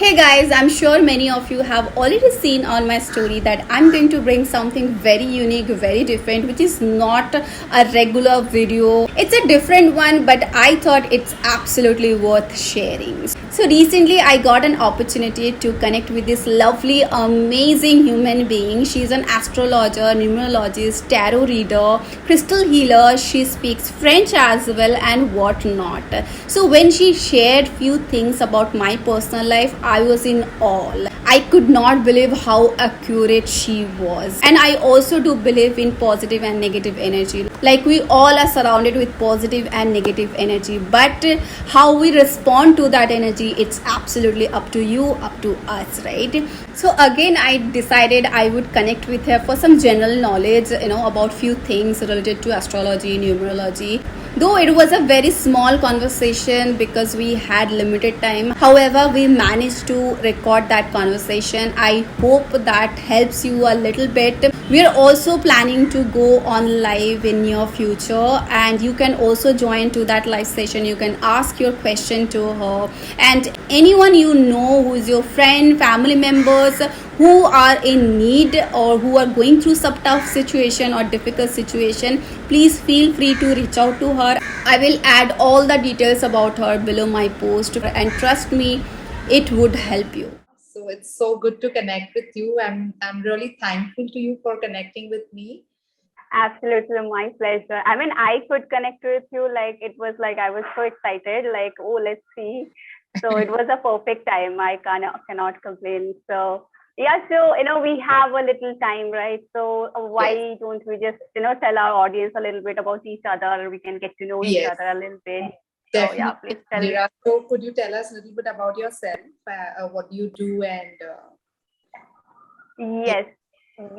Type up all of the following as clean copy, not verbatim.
Hey guys, I'm sure many of you have already seen on my story that I'm going to bring something very unique, very different, which is not a regular video. It's a different one, but I thought it's absolutely worth sharing. So recently I got an opportunity to connect with this lovely, amazing human being. She's an astrologer, numerologist, tarot reader, crystal healer. She speaks French as well and whatnot. So when she shared few things about my personal life, I was in awe. I could not believe how accurate she was. And I also do believe in positive and negative energy. Like we all are surrounded with positive and negative energy, but how we respond to that energy, it's absolutely up to you, up to us, right? So again, I decided I would connect with her for some general knowledge, about few things related to astrology, numerology. Though it was a very small conversation because we had limited time. However, we managed to record that conversation. I hope that helps you a little bit. We are also planning to go on live in near future, and you can also join to that live session. You can ask your question to her, and anyone you know who is your friend, family members who are in need or who are going through some tough situation or difficult situation, please feel free to reach out to her. I will add all the details about her below my post, and trust me, it would help you. So it's so good to connect with you. I'm really thankful to you for connecting with me. Absolutely, my pleasure. I mean, I could connect with you. Like, it was like I was so excited. Like, oh, let's see. So it was a perfect time. I cannot complain. So yeah, so we have a little time, right? So Yes, why don't we just tell our audience a little bit about each other? We can get to know each yes, other a little bit. So yeah, definitely, please tell. Mandira. So could you tell us a little bit about yourself? What do you do? And yeah,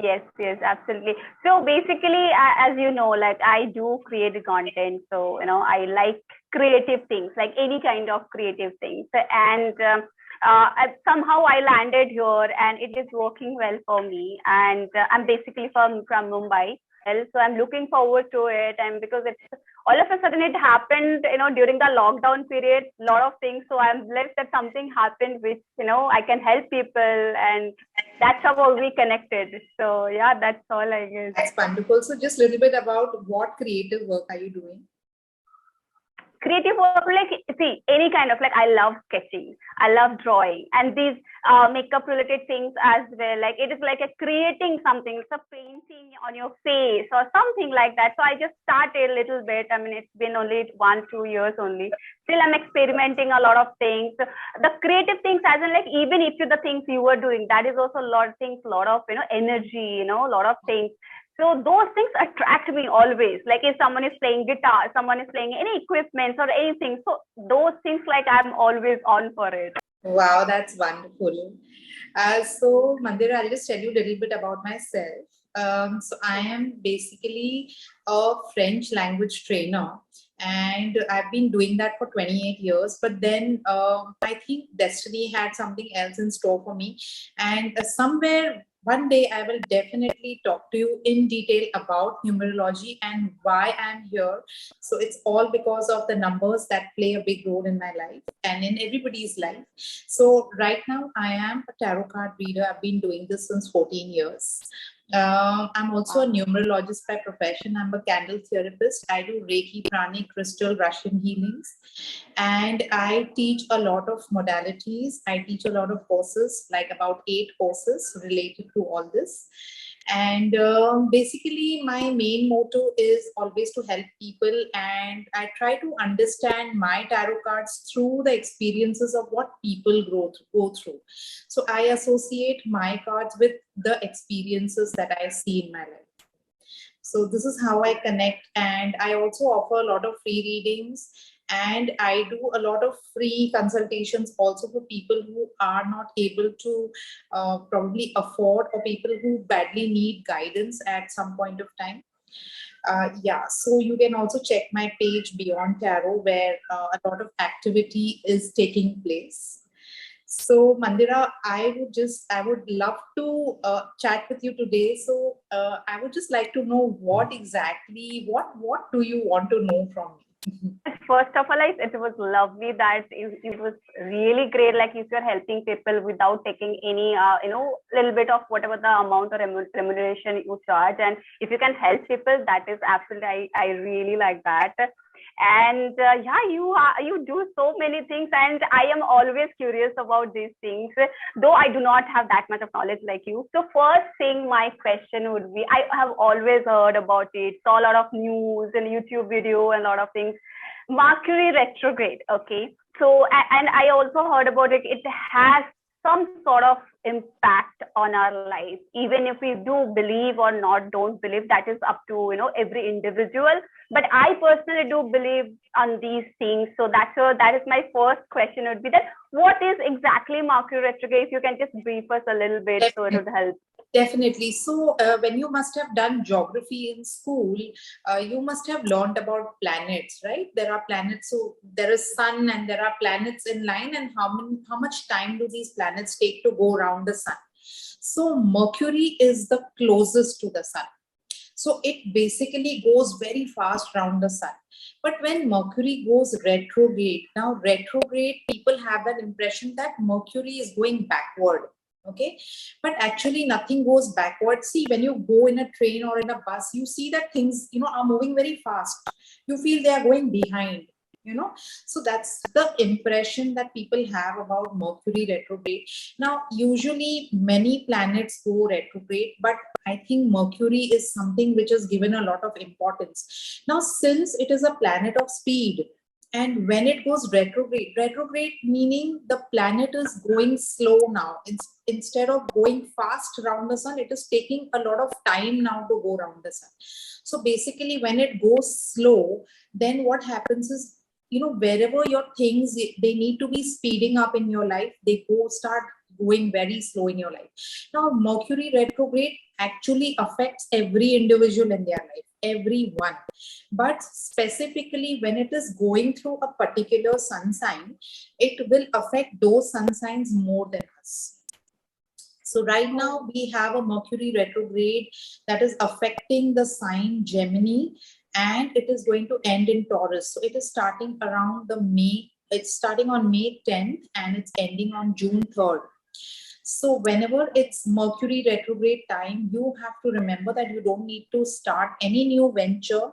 Yes, yes, absolutely. So basically, as you know, like I do create content. So, I like creative things, like any kind of creative things. And somehow I landed here and it is working well for me. And I'm basically from Mumbai. Well, so I'm looking forward to it. And because it's all of a sudden it happened, during the lockdown period, a lot of things. So I'm blessed that something happened which, I can help people, and that's how we connected. So yeah, that's all I guess. that's wonderful. So just a little bit about what creative work are you doing? Creative work, like, see, any kind of, like, I love sketching, I love drawing, and these makeup related things as well. Like, it is like a creating something. It's a painting on your face or something like that. So I just started a little bit. I mean, it's been only 1-2 years only. Still I'm experimenting a lot of things. The creative things, as in, like, even if you the things you were doing, that is also a lot of things, a lot of energy, a lot of things. So those things attract me always. Like if someone is playing guitar, someone is playing any equipment or anything. So those things, like, I'm always on for it. Wow, that's wonderful. So, Mandira, I'll just tell you a little bit about myself. So, I am basically a French language trainer, and I've been doing that for 28 years. But then I think destiny had something else in store for me, and somewhere one day I will definitely talk to you in detail about numerology and why I'm here. So, it's all because of the numbers that play a big role in my life and in everybody's life. So right now I am a tarot card reader. I've been doing this since 14 years. I'm also a numerologist by profession. I'm a candle therapist. I do Reiki, Pranic, crystal, Russian healings, and I teach a lot of modalities. I teach a lot of courses, like about 8 courses related to all this. And basically, my main motto is always to help people, and I try to understand my tarot cards through the experiences of what people go through. So I associate my cards with the experiences that I see in my life. So this is how I connect, and I also offer a lot of free readings, and I do a lot of free consultations also for people who are not able to probably afford, or people who badly need guidance at some point of time. Yeah, so you can also check my page Beyond Tarot, where a lot of activity is taking place. So, Mandira, I would love to chat with you today. So, I would just like to know what exactly, what do you want to know from me? first of all, it was lovely that it was really great. Like if you're helping people without taking any, little bit of whatever the amount or remuneration you charge, and if you can help people, that is absolutely, I really like that. And yeah, you do so many things, and I am always curious about these things, though I do not have that much of knowledge like you. So first thing, my question would be, I have always heard about it, saw a lot of news and YouTube video and a lot of things. Mercury retrograde, okay. So and I also heard about it, it has some sort of impact on our life, even if we do believe or not don't believe, that is up to every individual. But I personally do believe on these things. So that is my first question would be that what is exactly Mercury retrograde? If you can just brief us a little bit, so it would help. Definitely. So when you must have done geography in school, you must have learned about planets, right? There are planets. So there is sun and there are planets in line, and how much time do these planets take to go around the sun? So Mercury is the closest to the sun. So it basically goes very fast around the sun. But when Mercury goes retrograde, now retrograde, people have that impression that Mercury is going backward. Okay, but actually nothing goes backward. See, when you go in a train or in a bus, you see that things are moving very fast. You feel they are going behind. So that's the impression that people have about Mercury retrograde. Now usually many planets go retrograde, but I think Mercury is something which is given a lot of importance. Now since it is a planet of speed, and when it goes retrograde meaning the planet is going slow now. Instead of going fast around the sun, it is taking a lot of time now to go around the sun. So basically when it goes slow, then what happens is, wherever your things, they need to be speeding up in your life, they start going very slow in your life. Now Mercury retrograde actually affects every individual in their life, everyone, but specifically when it is going through a particular sun sign, it will affect those sun signs more than us. So right now we have a Mercury retrograde that is affecting the sign Gemini, and it is going to end in Taurus. So it is starting around it's starting on May 10th and it's ending on June 3rd. So whenever it's Mercury retrograde time, you have to remember that you don't need to start any new venture.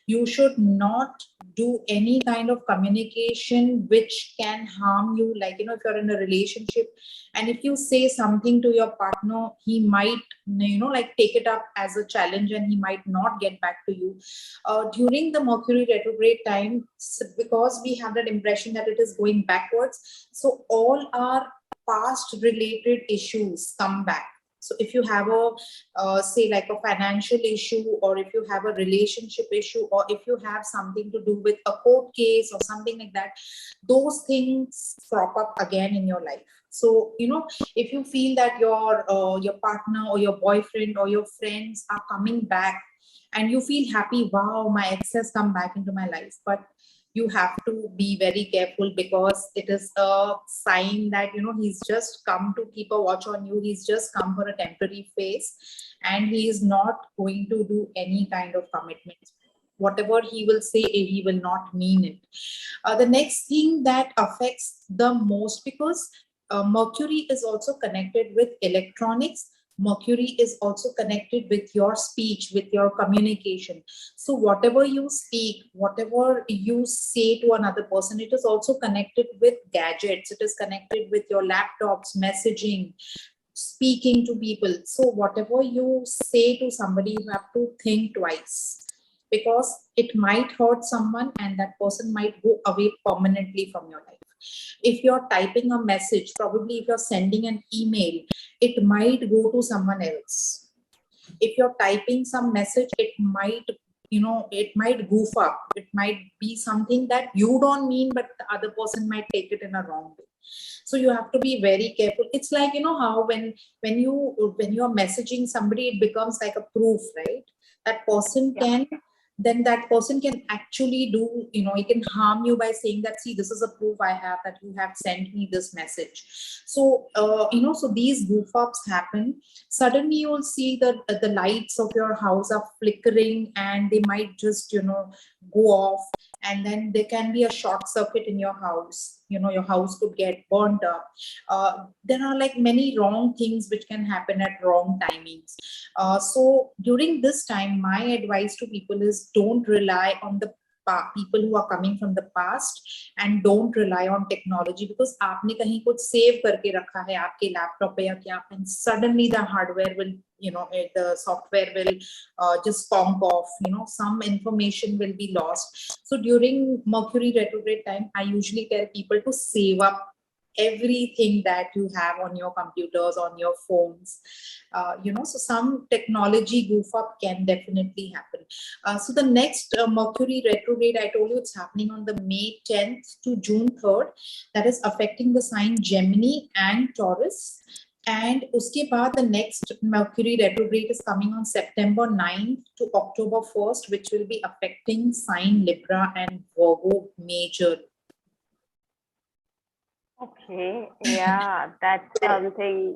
You should not do any kind of communication which can harm you. Like, if you're in a relationship and if you say something to your partner, he might, take it up as a challenge and he might not get back to you. During the Mercury retrograde time, because we have that impression that it is going backwards, so all our past related issues come back. So if you have say like a financial issue, or if you have a relationship issue, or if you have something to do with a court case or something like that, those things crop up again in your life. So, if you feel that your partner or your boyfriend or your friends are coming back and you feel happy, wow, my ex has come back into my life, but you have to be very careful, because it is a sign that he's just come to keep a watch on you. He's just come for a temporary phase, and he is not going to do any kind of commitment. Whatever he will say, he will not mean it. The next thing that affects the most, because Mercury is also connected with electronics. Mercury is also connected with your speech, with your communication. So whatever you speak, whatever you say to another person, it is also connected with gadgets. It is connected with your laptops, messaging, speaking to people. So whatever you say to somebody, you have to think twice, because it might hurt someone and that person might go away permanently from your life. If you're typing a message, probably if you're sending an email, it might go to someone else. If you're typing some message, it might goof up. It might be something that you don't mean, but the other person might take it in a wrong way. So you have to be very careful. It's like, how when you're messaging somebody, it becomes like a proof, right? That person can actually do, he can harm you by saying that, see, this is a proof I have that you have sent me this message. So, so these goof ups happen. Suddenly you'll see that the lights of your house are flickering and they might just, go off. and then there can be a short circuit in your house. Your house could get burnt up. There are like many wrong things which can happen at wrong timings. So during this time, my advice to people is don't rely on the people who are coming from the past, and don't rely on technology, because आपने कहीं कुछ save करके रखा है आपके laptop पे या क्या पे, and suddenly the hardware will, the software will just conk off, some information will be lost. So during Mercury retrograde time, I usually tell people to save up everything that you have on your computers, on your phones. So some technology goof up can definitely happen. So the next Mercury retrograde, I told you, it's happening on the May 10th to June 3rd. That is affecting the sign Gemini and Taurus. And uske baad, the next Mercury retrograde is coming on September 9th to October 1st, which will be affecting sign Libra and Virgo major. Okay, yeah, that's something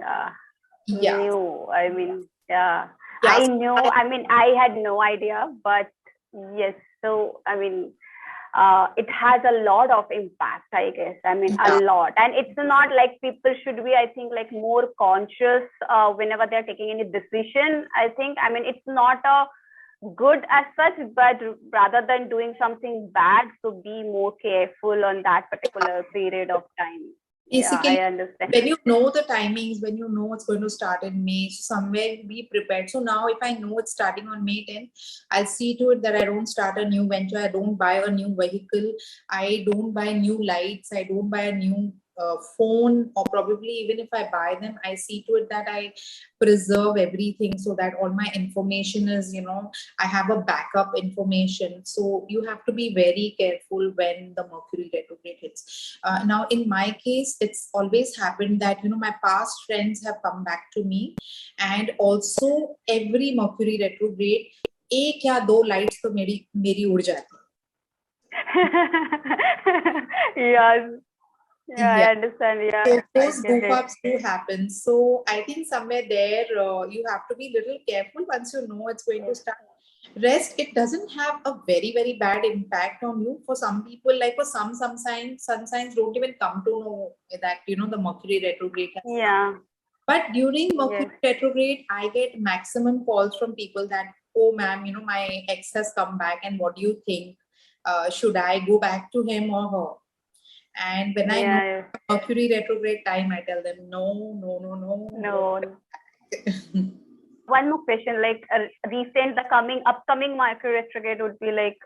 new. I mean, I knew, I had no idea, but yes, so, it has a lot of impact, I guess. A lot. And it's not like people should be, I think, like more conscious whenever they're taking any decision. I think, it's not a good as such, but rather than doing something bad, so be more careful on that particular period of time. Basically, I understand. when you know the timings, when you know it's going to start in May, so somewhere be prepared. So now if I know it's starting on May 10th, I'll see to it that I don't start a new venture, I don't buy a new vehicle, I don't buy new lights, I don't buy a new phone, or probably even if I buy them, I see to it that I preserve everything so that all my information is, I have a backup information. So you have to be very careful when the Mercury retrograde hits. Now, in my case, it's always happened that, my past friends have come back to me, and also every Mercury retrograde, एक या दो lights तो मेरी उड़ जाती Yes. Yeah, I understand. Yeah, so those goof ups do happen. So I think somewhere there you have to be a little careful once you know it's going to start. Rest, it doesn't have a very, very bad impact on you. For some people, like for some signs, sun signs don't even come to know that, the Mercury retrograde has come. But during Mercury retrograde, I get maximum calls from people that, oh ma'am, my ex has come back, and what do you think? Should I go back to him or her? And when I know Mercury retrograde time, I tell them no. One more question, like the upcoming Mercury retrograde would be like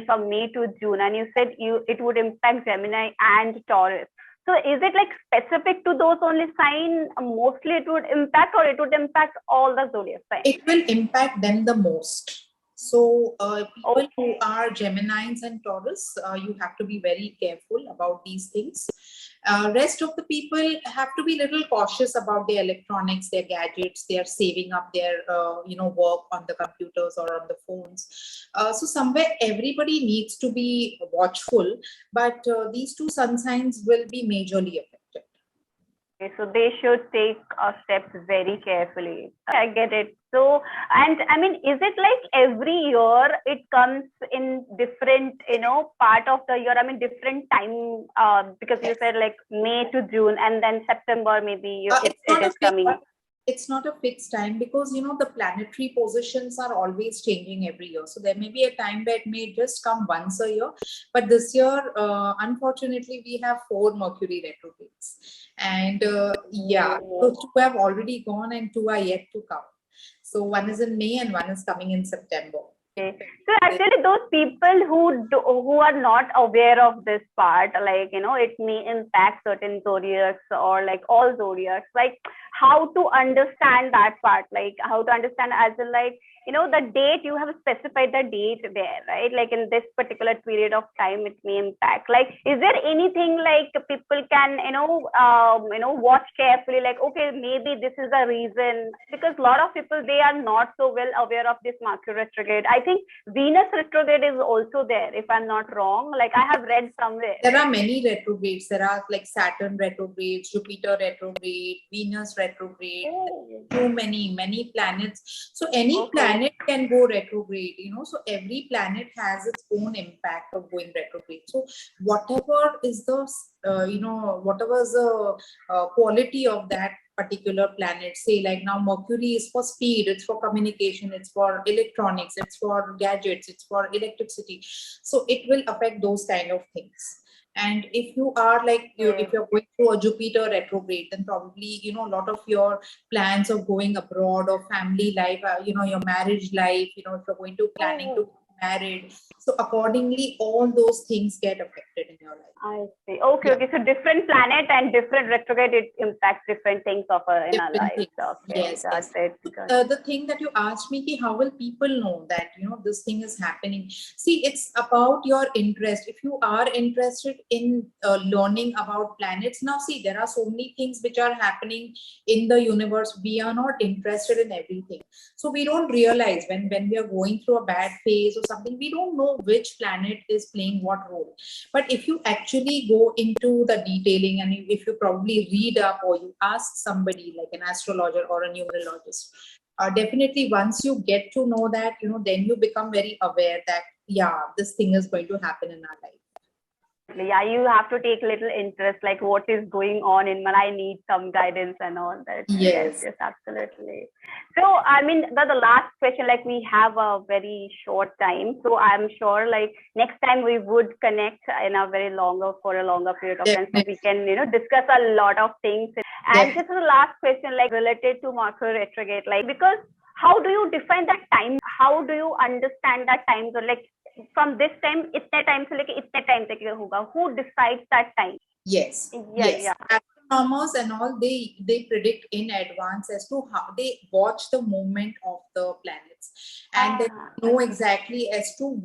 from May to June, and you said it would impact Gemini and Taurus. So is it like specific to those only sign? Mostly it would impact, or it would impact all the zodiac signs? It will impact them the most. So people who are Geminis and Taurus, you have to be very careful about these things. Rest of the people have to be a little cautious about their electronics, their gadgets. They are saving up their, work on the computers or on the phones. So somewhere everybody needs to be watchful, but these two sun signs will be majorly affected. Okay, so they should take steps very carefully. I get it. So, and is it like every year it comes in different, part of the year? Different time, because you said like May to June, and then September maybe it is coming. It's not a fixed time, because the planetary positions are always changing every year. So there may be a time where it may just come once a year, but this year unfortunately we have 4 Mercury retrogrades, and so 2 have already gone and 2 are yet to come. So one is in May and one is coming in September. Okay. So actually those people who are not aware of this part, like, it may impact certain zodiacs or like all zodiacs, like how to understand that part, like how to understand as in like, the date, you have specified the date there, right? Like in this particular period of time, it may impact. Like, is there anything like people can, watch carefully, like, okay, maybe this is the reason, because a lot of people, they are not so well aware of this Mercury retrograde. I think Venus retrograde is also there, if I'm not wrong. Like I have read somewhere. There are many retrogrades. There are like Saturn retrograde, Jupiter retrograde, Venus retrograde. Too many planets. So any planet planet can go retrograde, so every planet has its own impact of going retrograde. So whatever is the whatever is the quality of that particular planet, say like now Mercury is for speed, it's for communication, it's for electronics, it's for gadgets, it's for electricity, so it will affect those kind of things. And if you are like if you're going through a Jupiter retrograde, then probably a lot of your plans of going abroad or family life, your marriage life, if you're going to planning to get married, so accordingly all those things get affected in your life. I see. Okay. So different planet and different retrograde, it impacts different things in our Different lives. things. Okay, Yes, that's yes. it. The thing that you asked me, ki how will people know that this thing is happening? See, it's about your interest. If you are interested in learning about planets, now see, there are so many things which are happening in the universe. We are not interested in everything, so we don't realize when we are going through a bad phase or something, we don't know which planet is playing what role. But if you actually go into the detailing, and if you probably read up or you ask somebody like an astrologer or a numerologist, definitely once you get to know that, then you become very aware that this thing is going to happen in our life. Yeah, you have to take little interest, like what is going on in my, I need some guidance and all that. Yes. Yes, absolutely. So, I mean, the last question, like we have a very short time. So I'm sure like next time we would connect in a for a longer period of time. So we can, discuss a lot of things. And just the last question, like related to Mercury retrograde, like, because how do you define that time? How do you understand that time? So like, from this time, itne time se leke itne time tak hoga. Who decides that time? Yes. Astronomers and all, they predict in advance as to how they watch the movement of the planets, and they know exactly as to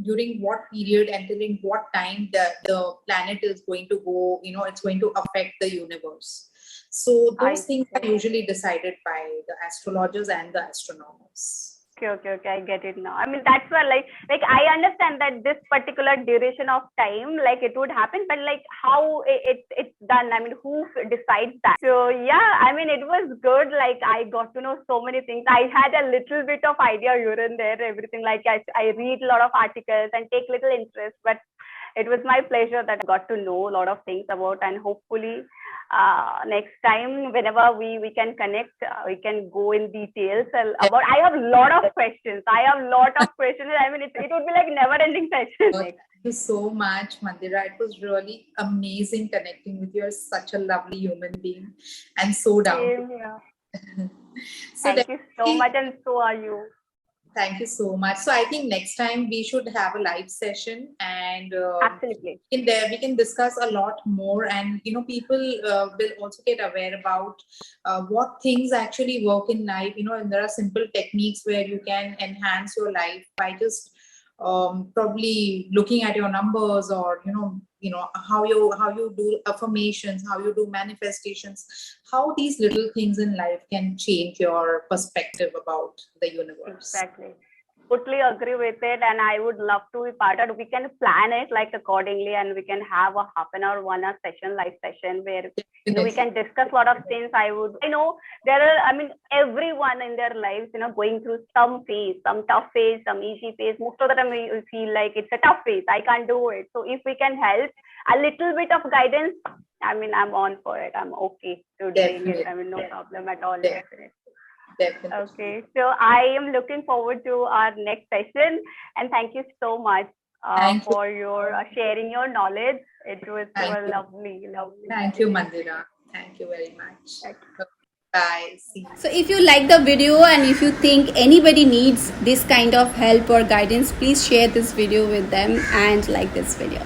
during what period and during what time the planet is going to go. It's going to affect the universe. So those things are usually decided by the astrologers and the astronomers. Okay, I get it now. I mean, that's why like I understand that this particular duration of time, like it would happen, but like how it's done, I mean, who decides that? So yeah, I mean, it was good. Like I got to know so many things. I had a little bit of idea here and there, everything. Like I read a lot of articles and take little interest, but it was my pleasure that I got to know a lot of things about, and hopefully next time whenever we can connect, we can go in details about. I have a lot of questions. I mean, it would be like never ending session. Thank you so much, Mandira. It was really amazing connecting with you. You're such a lovely human being and so down. Thank you so much, and so are you. Thank you so much. So I think next time we should have a live session, and absolutely in there we can discuss a lot more, and people will also get aware about what things actually work in life. And there are simple techniques where you can enhance your life by just probably looking at your numbers, or how you do affirmations, how you do manifestations, how these little things in life can change your perspective about the universe. Exactly. Totally agree with it, and I would love to be part of it. We can plan it like accordingly, and we can have a half an hour, 1 hour session, live session, where we can discuss a lot of things. I know there are, I mean, everyone in their lives, going through some phase, some tough phase, some easy phase. Most of the time we feel like it's a tough phase, I can't do it. So if we can help a little bit of guidance, I mean, I'm on for it. I'm okay to doing it. I mean, no problem at all. Definitely. Okay, so I am looking forward to our next session, and thank you so much for your sharing your knowledge. It was lovely. Thank you, Mandira. Thank you very much. Bye. See you. So if you like the video and if you think anybody needs this kind of help or guidance, please share this video with them and like this video.